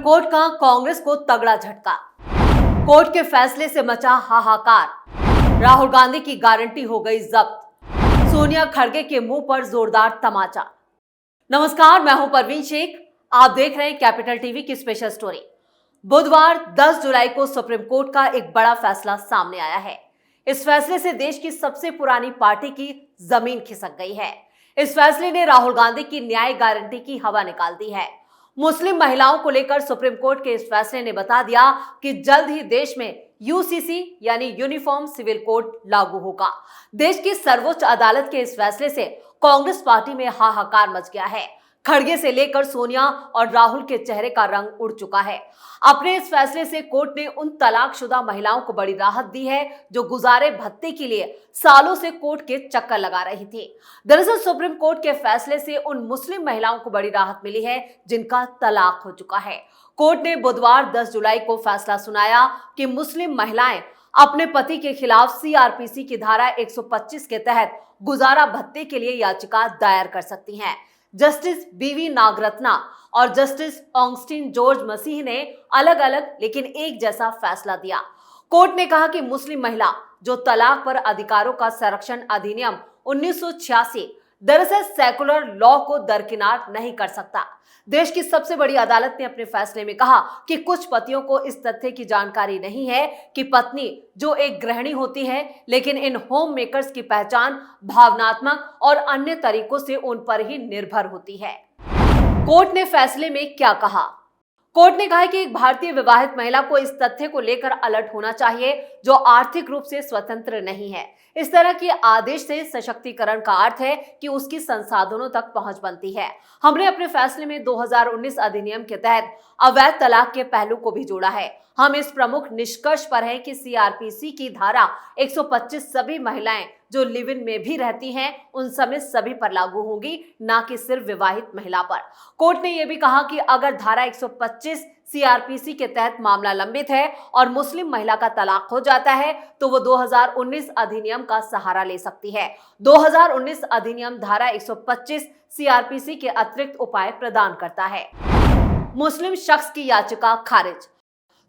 Court का कांग्रेस को तगड़ा झटका। कोर्ट के फैसले से मचा हाहाकार। राहुल गांधी की गारंटी हो गई जब्त। सोनिया खड़गे के मुंह पर जोरदार तमाचा। नमस्कार, मैं हूं परवीन शेख। आप देख रहे हैं कैपिटल टीवी की स्पेशल स्टोरी। बुधवार 10 जुलाई को सुप्रीम कोर्ट का एक बड़ा फैसला सामने आया है। इस फैसले से देश की सबसे पुरानी पार्टी की जमीन खिसक गई है। इस फैसले ने राहुल गांधी की न्याय गारंटी की हवा निकाल दी है। मुस्लिम महिलाओं को लेकर सुप्रीम कोर्ट के इस फैसले ने बता दिया कि जल्द ही देश में यूसीसी यानी यूनिफॉर्म सिविल कोड लागू होगा। देश की सर्वोच्च अदालत के इस फैसले से कांग्रेस पार्टी में हाहाकार मच गया है। खड़गे से लेकर सोनिया और राहुल के चेहरे का रंग उड़ चुका है। अपने इस फैसले से कोर्ट ने उन तलाकशुदा महिलाओं को बड़ी राहत दी है जो गुजारे भत्ते के लिए सालों से कोर्ट के चक्कर लगा रही थी। दरअसल सुप्रीम कोर्ट के फैसले से उन मुस्लिम महिलाओं को बड़ी राहत मिली है जिनका तलाक हो चुका है। कोर्ट ने बुधवार 10 जुलाई को फैसला सुनाया कि मुस्लिम महिलाएं अपने पति के खिलाफ सीआरपीसी की धारा 125 के तहत गुजारा भत्ते के लिए याचिका दायर कर सकती हैं। जस्टिस बीवी नागरत्ना और जस्टिस ऑगस्टिन जॉर्ज मसीह ने अलग अलग लेकिन एक जैसा फैसला दिया। कोर्ट ने कहा कि मुस्लिम महिला जो तलाक पर अधिकारों का संरक्षण अधिनियम 1986 दरअसल सेकुलर लॉ को दरकिनार नहीं कर सकता। देश की सबसे बड़ी अदालत ने अपने फैसले में कहा कि कुछ पतियों को इस तथ्य की जानकारी नहीं है कि पत्नी जो एक गृहिणी होती है, लेकिन इन होम मेकर्स की पहचान भावनात्मक और अन्य तरीकों से उन पर ही निर्भर होती है। कोर्ट ने फैसले में क्या कहा? कोर्ट ने कहा कि एक भारतीय विवाहित महिला को इस तथ्य को लेकर अलर्ट होना चाहिए जो आर्थिक रूप से स्वतंत्र नहीं है। इस तरह के आदेश से सशक्तिकरण का अर्थ है कि उसकी संसाधनों तक पहुंच बनती है। हमने अपने फैसले में 2019 अधिनियम के तहत अवैध तलाक के पहलू को भी जोड़ा है। हम इस प्रमुख निष्कर्ष पर हैं कि सीआरपीसी की धारा 125 सभी महिलाएं जो लिव इन में भी रहती हैं उन समेत सभी पर लागू होगी, ना कि सिर्फ विवाहित महिला पर। कोर्ट ने यह भी कहा कि अगर धारा 125 सीआरपीसी के तहत मामला लंबित है और मुस्लिम महिला का तलाक हो जाता है तो वो 2019 अधिनियम का सहारा ले सकती है। 2019 अधिनियम धारा 125 सीआरपीसी के अतिरिक्त उपाय प्रदान करता है। मुस्लिम शख्स की याचिका खारिज।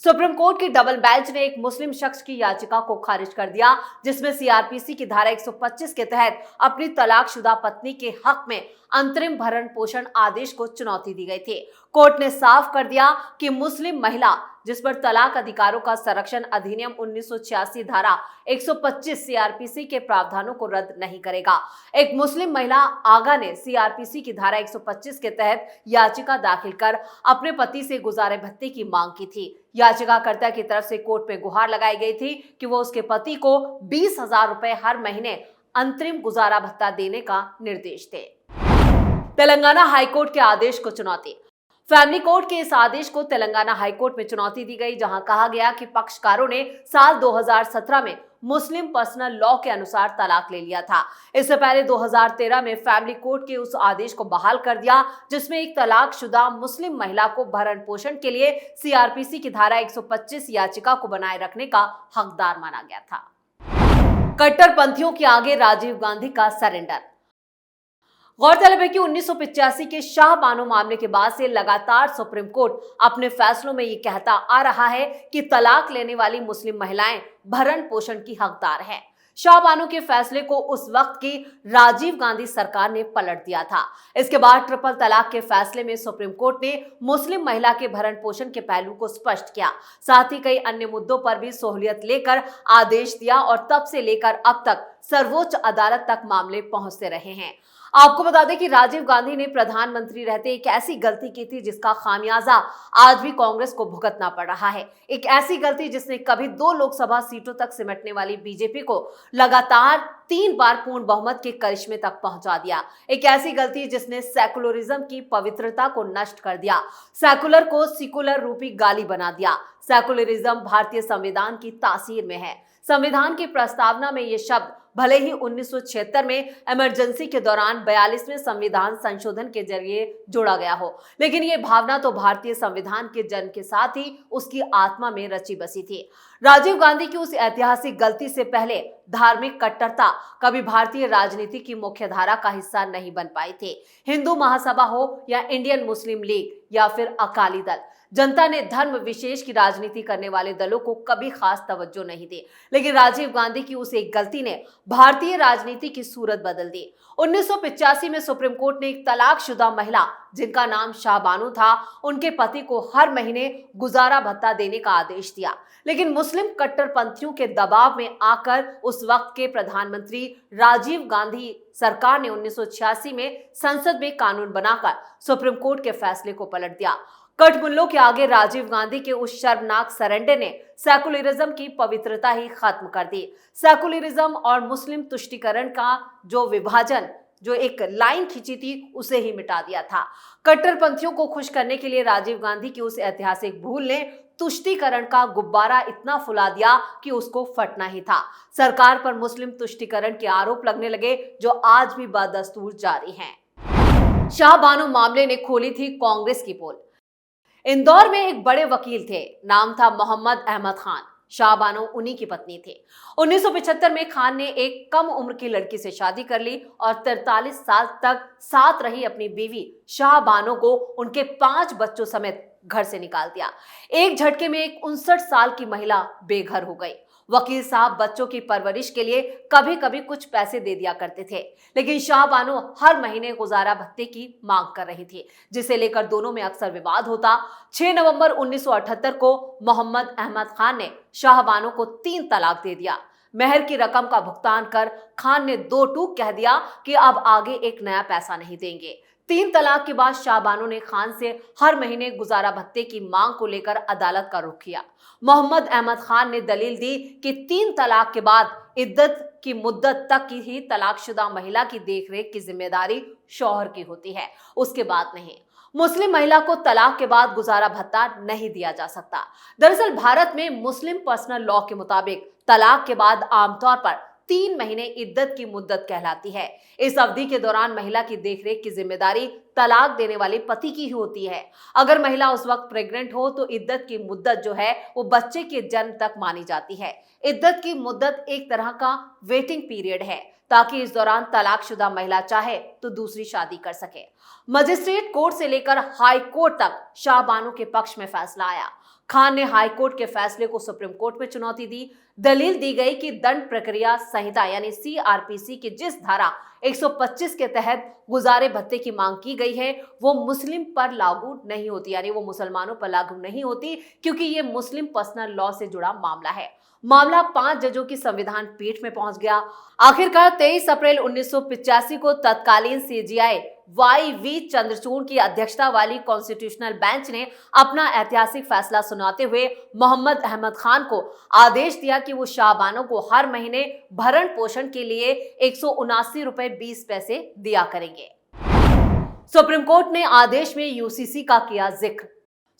सुप्रीम कोर्ट की डबल बेंच ने एक मुस्लिम शख्स की याचिका को खारिज कर दिया जिसमें सीआरपीसी की धारा 125 के तहत अपनी तलाकशुदा पत्नी के हक में अंतरिम भरण पोषण आदेश को चुनौती दी गई थी। कोर्ट ने साफ कर दिया कि मुस्लिम महिला जिस पर तलाक अधिकारों का संरक्षण अधिनियम 1986 धारा 125 सीआरपीसी के प्रावधानों को रद्द नहीं करेगा। एक मुस्लिम महिला आगा ने सीआरपीसी की धारा 125 के तहत याचिका दाखिल कर अपने पति से गुजारे भत्ते की मांग की थी। याचिकाकर्ता की तरफ से कोर्ट में गुहार लगाई गई थी कि वो उसके पति को 20,000 रुपए हर महीने अंतरिम गुजारा भत्ता देने का निर्देश दे। तेलंगाना हाईकोर्ट के आदेश को चुनौती। फैमिली कोर्ट के इस आदेश को तेलंगाना हाईकोर्ट में चुनौती दी गई जहां कहा गया कि पक्षकारों ने साल 2017 में मुस्लिम पर्सनल लॉ के अनुसार तलाक ले लिया था। इससे पहले 2013 में फैमिली कोर्ट के उस आदेश को बहाल कर दिया जिसमें एक तलाकशुदा मुस्लिम महिला को भरण पोषण के लिए सीआरपीसी की धारा 125 याचिका को बनाए रखने का हकदार माना गया था। कट्टरपंथियों के आगे राजीव गांधी का सरेंडर। गौरतलब है कि 1985 के शाह बानो मामले के बाद से लगातार सुप्रीम कोर्ट अपने फैसलों में ये कहता आ रहा है कि तलाक लेने वाली मुस्लिम महिलाएं भरण पोषण की हकदार हैं। शाह बानो के फैसले को उस वक्त की राजीव गांधी सरकार ने पलट दिया था। इसके बाद ट्रिपल तलाक के फैसले में सुप्रीम कोर्ट ने मुस्लिम महिला के भरण पोषण के पहलू को स्पष्ट किया, साथ ही कई अन्य मुद्दों पर भी सहूलियत लेकर आदेश दिया और तब से लेकर अब तक सर्वोच्च अदालत तक मामले पहुंचते रहे हैं। आपको बता दें कि राजीव गांधी ने प्रधानमंत्री रहते एक ऐसी गलती की थी जिसका खामियाजा आज भी कांग्रेस को भुगतना पड़ रहा है। एक ऐसी गलती जिसने कभी 2 लोकसभा सीटों तक सिमटने वाली बीजेपी को लगातार 3 बार पूर्ण बहुमत के करिश्मे तक पहुंचा दिया। एक ऐसी गलती जिसने सेकुलरिज्म की पवित्रता को नष्ट कर दिया, सेकुलर को सिकुलर रूपी गाली बना दिया। सेकुलरिज्म भारतीय संविधान की तासीर में है। संविधान की प्रस्तावना में ये शब्द भले ही 1976 में इमरजेंसी के दौरान 42वें संविधान संशोधन के जरिए जोड़ा गया हो, लेकिन ये भावना तो भारतीय संविधान के जन्म के साथ ही उसकी आत्मा में रची बसी थी। राजीव गांधी की उस ऐतिहासिक गलती से पहले धार्मिक कट्टरता कभी भारतीय राजनीति की मुख्यधारा का हिस्सा नहीं बन पाई थी। हिंदू महासभा हो या इंडियन मुस्लिम लीग या फिर अकाली दल, जनता ने धर्म विशेष की राजनीति करने वाले दलों को कभी खास तवज्जो नहीं दी, लेकिन राजीव गांधी की उस एक गलती ने भारतीय राजनीति की सूरत बदल दी। 1985 में सुप्रीम कोर्ट ने एक तलाकशुदा महिला जिनका नाम शाहबानो था, उनके पति को हर महीने गुजारा भत्ता देने का आदेश दिया। लेकिन मुस्लिम कट्टरपंथियों के दबाव में आकर उस वक्त के प्रधानमंत्री राजीव गांधी सरकार ने 1986 में संसद में कानून बनाकर सुप्रीम कोर्ट के फैसले को पलट दिया। कठमुल्लों के आगे राजीव गांधी के उस शर्मनाक सरेंडर ने सेकुलरिज्म की पवित्रता ही खत्म कर दी। सेकुलरिज्म और मुस्लिम तुष्टीकरण का जो विभाजन, जो एक लाइन खींची थी, उसे ही मिटा दिया था। कट्टरपंथियों को खुश करने के लिए राजीव गांधी की उस ऐतिहासिक भूल ने तुष्टीकरण का गुब्बारा इतना फुला दिया कि उसको फटना ही था। सरकार पर मुस्लिम तुष्टीकरण के आरोप लगने लगे, जो आज भी बदस्तूर जारी हैं। शाहबानो मामले ने खोली थी कांग्रेस की पोल। इंदौर में एक बड़े वकील थे, नाम था मोहम्मद अहमद खान। शाहबानो उन्हीं की पत्नी थे। 1975 में खान ने एक कम उम्र की लड़की से शादी कर ली और 43 साल तक साथ रही अपनी बीवी शाहबानो को उनके 5 बच्चों समेत घर से निकाल दिया। एक झटके में एक 59 साल की महिला बेघर हो गई। वकील साहब बच्चों की परवरिश के लिए कभी कभी कुछ पैसे दे दिया करते थे, लेकिन शाहबानो हर महीने गुजारा भत्ते की मांग कर रही थी, जिसे लेकर दोनों में अक्सर विवाद होता। 6 नवंबर 1978 को मोहम्मद अहमद खान ने शाहबानो को 3 तलाक दे दिया। मेहर की रकम का भुगतान कर खान ने 2 टूक कह दिया कि अब आगे एक नया पैसा नहीं देंगे। 3 तलाक के बाद शाहबानो ने खान से हर महीने गुजारा भत्ते की मांग को लेकर अदालत का रुख किया। मोहम्मद अहमद खान ने दलील दी कि 3 तलाक के बाद इद्दत की मुद्दत तक की ही तलाकशुदा महिला की देखरेख की जिम्मेदारी शौहर की होती है, उसके बाद नहीं। मुस्लिम महिला को तलाक के बाद गुजारा भत्ता नहीं दिया जा सकता। दरअसल भारत में मुस्लिम पर्सनल लॉ के मुताबिक तलाक के बाद आमतौर पर 3 महीने इद्दत की मुद्दत कहलाती है। इस अवधि के दौरान महिला की देखरेख की जिम्मेदारी तलाक देने वाले पति की ही होती है। अगर महिला उस वक्त प्रेग्नेंट हो तो इद्दत की मुद्दत जो है वो बच्चे के जन्म तक मानी जाती है। इद्दत की मुद्दत एक तरह का वेटिंग पीरियड है, ताकि इस दौरान तलाकशुदा महिला चाहे तो दूसरी शादी कर सके। मजिस्ट्रेट कोर्ट से लेकर हाई कोर्ट तक शाहबानो के पक्ष में फैसला आया। खान ने हाई कोर्ट के फैसले को सुप्रीम कोर्ट में चुनौती दी। दलील दी गई कि दंड प्रक्रिया संहिता यानी CRPC की जिस धारा 125 के तहत गुजारे भत्ते की मांग की गई है वो मुस्लिम पर लागू नहीं होती, यानी वो मुसलमानों पर लागू नहीं होती, क्योंकि ये मुस्लिम पर्सनल लॉ से जुड़ा मामला है। मामला 5 जजों की संविधान पीठ में पहुंच गया। आखिरकार 23 अप्रैल 1985 को तत्कालीन CJI YV चंद्रचूड़ की अध्यक्षता वाली कॉन्स्टिट्यूशनल बेंच ने अपना ऐतिहासिक फैसला सुनाते हुए मोहम्मद अहमद खान को आदेश दिया कि वो शाहबानो को हर महीने भरण पोषण के लिए 179 रुपए 20 पैसे दिया करेंगे। सुप्रीम कोर्ट ने आदेश में UCC का किया जिक्र।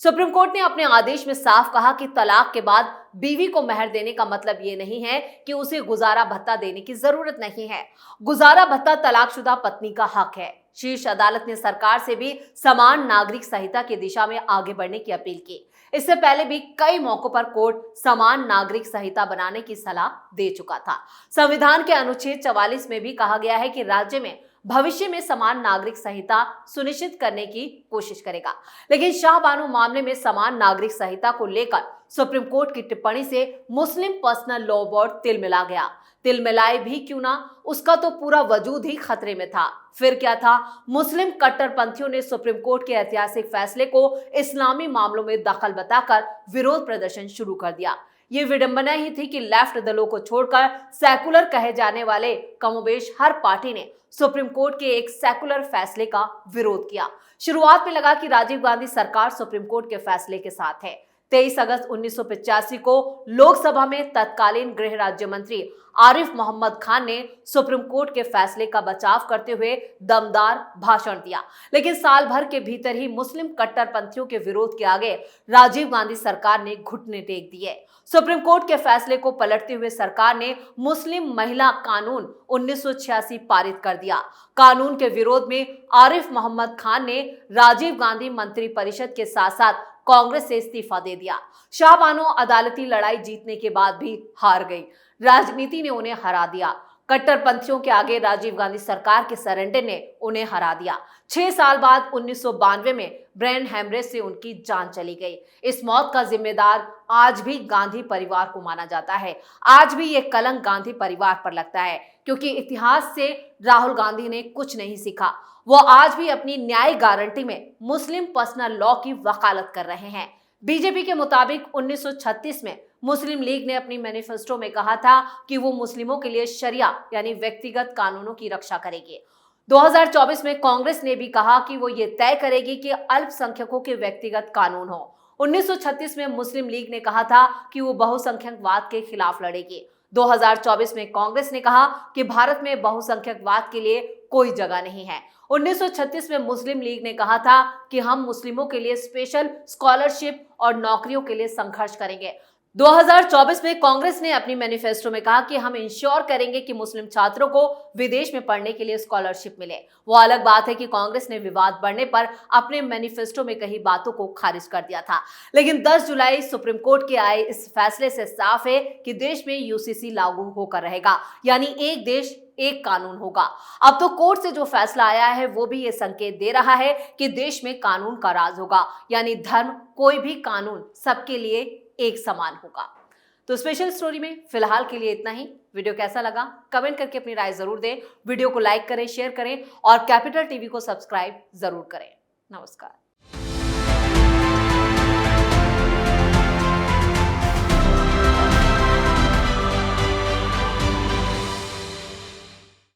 सुप्रीम कोर्ट ने अपने आदेश में साफ कहा कि तलाक के बाद बीवी को मेहर देने का मतलब ये नहीं है कि उसे गुजारा भत्ता देने की जरूरत नहीं है। गुजारा भत्ता तलाकशुदा पत्नी का हक है। शीर्ष अदालत ने सरकार से भी समान नागरिक संहिता की दिशा में आगे बढ़ने की अपील की। इससे पहले भी कई मौकों पर कोर्ट समान नागरिक संहिता बनाने की सलाह दे चुका था। संविधान के अनुच्छेद 44 में भी कहा गया है कि राज्य में भविष्य में समान नागरिक संहिता सुनिश्चित करने की कोशिश करेगा। लेकिन शाहबानो मामले में समान नागरिक संहिता को लेकर सुप्रीम कोर्ट की टिप्पणी से मुस्लिम पर्सनल लॉ बोर्ड तिलमिला गया। तिलमिलाए भी क्यों ना, उसका तो पूरा वजूद ही खतरे में था। फिर क्या था, मुस्लिम कट्टरपंथियों ने सुप्रीम कोर्ट के ऐतिहासिक फैसले को इस्लामी मामलों में दखल बताकर विरोध प्रदर्शन शुरू कर दिया। ये विडंबना ही थी कि लेफ्ट दलों को छोड़कर सेकुलर कहे जाने वाले कमोबेश हर पार्टी ने सुप्रीम कोर्ट के एक सेकुलर फैसले का विरोध किया। शुरुआत में लगा कि राजीव गांधी सरकार सुप्रीम कोर्ट के फैसले के साथ है। 23 अगस्त 1985 को लोकसभा में तत्कालीन गृह राज्य मंत्री आरिफ मोहम्मद खान ने सुप्रीम कोर्ट के फैसले का बचाव करते हुए दमदार भाषण दिया, लेकिन साल भर के भीतर ही मुस्लिम कट्टरपंथियों के विरोध के आगे राजीव गांधी सरकार ने घुटने टेक दिए। सुप्रीम कोर्ट के फैसले को पलटते हुए सरकार ने मुस्लिम महिला कानून 1986 पारित कर दिया। कानून के विरोध में आरिफ मोहम्मद खान ने राजीव गांधी मंत्रिपरिषद के साथ साथ कांग्रेस से इस्तीफा दे दिया। शाहबानो अदालती लड़ाई जीतने के बाद भी हार गई। राजनीति ने उन्हें हरा दिया। कट्टरपंथियों के आगे राजीव गांधी सरकार के सरेंडर ने उन्हें हरा दिया। 6 साल बाद 1992 में ब्रेन हेमरेज से उनकी जान चली गई। इस मौत का जिम्मेदार आज भी गांधी परिवार को माना जाता है। आज भी ये कलंक गांधी परिवार पर लगता है, क्योंकि इतिहास से राहुल गांधी ने कुछ नहीं सीखा। वो आज भी अपनी न्याय गारंटी में मुस्लिम पर्सनल लॉ की वकालत कर रहे हैं। बीजेपी के मुताबिक 1936 में मुस्लिम लीग ने अपनी मैनिफेस्टो में कहा था कि वो मुस्लिमों के लिए शरिया यानी व्यक्तिगत कानूनों की रक्षा करेगी। 2024 में कांग्रेस ने भी कहा कि वो ये तय करेगी कि अल्पसंख्यकों के व्यक्तिगत कानून हो। 1936 में मुस्लिम लीग ने कहा था कि वो बहुसंख्यकवाद के खिलाफ लड़ेगी। 2024 में कांग्रेस ने कहा कि भारत में बहुसंख्यकवाद के लिए कोई जगह नहीं है। 1936 में मुस्लिम लीग ने कहा था कि हम मुस्लिमों के लिए स्पेशल स्कॉलरशिप और नौकरियों के लिए संघर्ष करेंगे। 2024 में कांग्रेस ने अपनी मैनिफेस्टो में कहा कि हम इंश्योर करेंगे कि मुस्लिम छात्रों को विदेश में पढ़ने के लिए स्कॉलरशिप मिले। वो अलग बात है कि कांग्रेस ने विवाद बढ़ने पर अपने मैनिफेस्टो में कही बातों को खारिज कर दिया था, लेकिन 10 जुलाई सुप्रीम कोर्ट के आए इस फैसले से साफ है कि देश में यूसीसी लागू होकर रहेगा, यानी एक देश एक कानून होगा। अब तो कोर्ट से जो फैसला आया है वो भी ये संकेत दे रहा है कि देश में कानून का राज होगा, यानी धर्म कोई भी कानून सबके लिए एक समान होगा। तो स्पेशल स्टोरी में फिलहाल के लिए इतना ही। वीडियो कैसा लगा कमेंट करके अपनी राय जरूर दें। वीडियो को लाइक करें, शेयर करें और कैपिटल टीवी को सब्सक्राइब जरूर करें। नमस्कार।